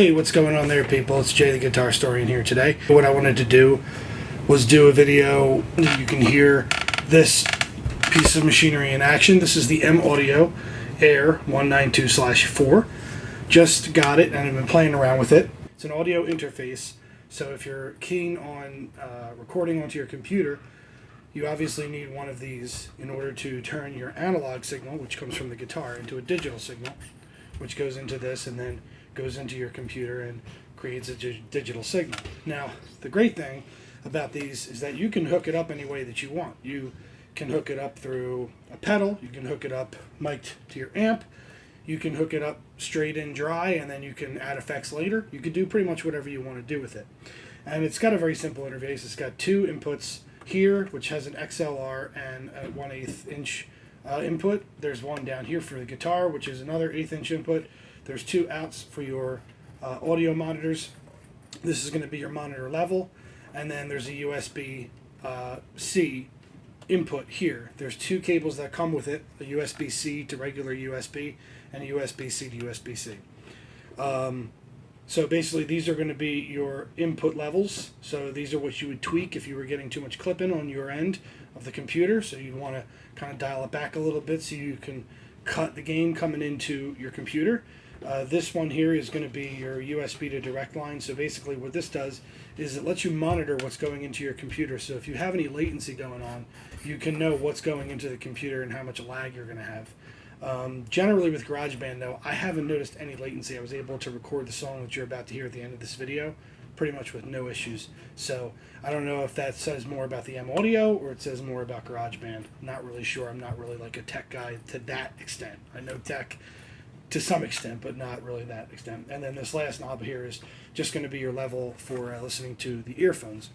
Hey, what's going on there, people? It's Jay the Guitar Historian here today. What I wanted to do was do a video. You can hear this piece of machinery in action. This is the M Audio Air 192/4. Just got it and I've been playing around with it. It's an audio interface, so if you're keen on recording onto your computer, you obviously need one of these in order to turn your analog signal, which comes from the guitar, into a digital signal, which goes into this and then goes into your computer and creates a digital signal. Now, the great thing about these is that you can hook it up any way that you want. You can hook it up through a pedal, you can hook it up mic'd to your amp, you can hook it up straight in dry, and then you can add effects later. You can do pretty much whatever you want to do with it. And it's got a very simple interface. It's got two inputs here, which has an XLR and a 1/8 inch input. There's one down here for the guitar, which is another 1/8 inch input. There's two outs for your audio monitors. This is going to be your monitor level, and then there's a USB-C input here. There's two cables that come with it, a USB-C to regular USB and a USB-C to USB-C. So basically these are going to be your input levels. So these are what you would tweak if you were getting too much clipping on your end of the computer. So you want to kind of dial it back a little bit so you can cut the gain coming into your computer. This one here is going to be your USB to direct line. So basically what this does is it lets you monitor what's going into your computer. So if you have any latency going on, you can know what's going into the computer and how much lag you're going to have. Generally with GarageBand though, I haven't noticed any latency. I was able to record the song that you're about to hear at the end of this video pretty much with no issues. So I don't know if that says more about the M Audio or it says more about GarageBand. Not really sure. I'm not really like a tech guy to that extent. I know tech to some extent, but not really that extent. And then this last knob here is just going to be your level for listening to the earphones.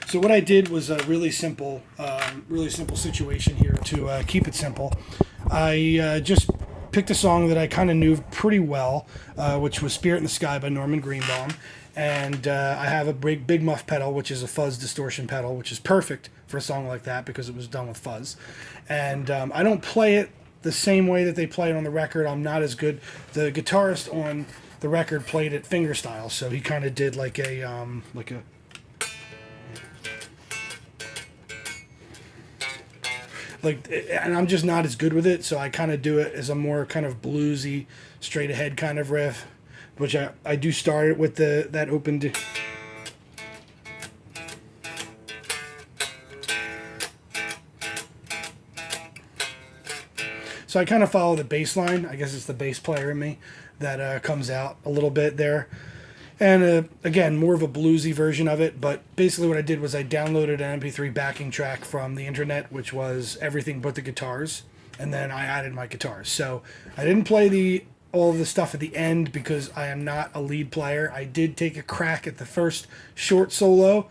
So what I did was a really simple situation here to keep it simple. I just picked a song that I kind of knew pretty well, which was Spirit in the Sky by Norman Greenbaum. And I have a big muff pedal, which is a fuzz distortion pedal, which is perfect for a song like that because it was done with fuzz. And I don't play it the same way that they play it on the record. I'm not as good. The guitarist on the record played it fingerstyle, so he kind of did like a and I'm just not as good with it, so I kind of do it as a more kind of bluesy, straight ahead kind of riff, which I do start it with that open. So I kind of follow the bass line. I guess it's the bass player in me that comes out a little bit there. And again, more of a bluesy version of it. But basically what I did was I downloaded an MP3 backing track from the internet, which was everything but the guitars. And then I added my guitars. So I didn't play all of the stuff at the end because I am not a lead player. I did take a crack at the first short solo,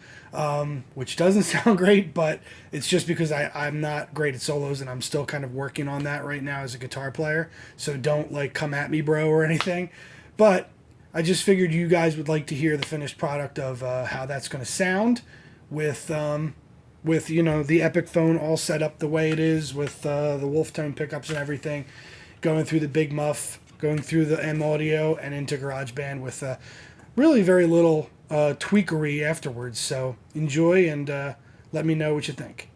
which doesn't sound great, but it's just because I'm not great at solos and I'm still kind of working on that right now as a guitar player. So don't like come at me, bro, or anything. But I just figured you guys would like to hear the finished product of how that's going to sound with you know, the Epic phone all set up the way it is with the Wolfetone pickups and everything, going through the big muff, going through the M Audio and into GarageBand with really very little tweakery afterwards. So enjoy and let me know what you think.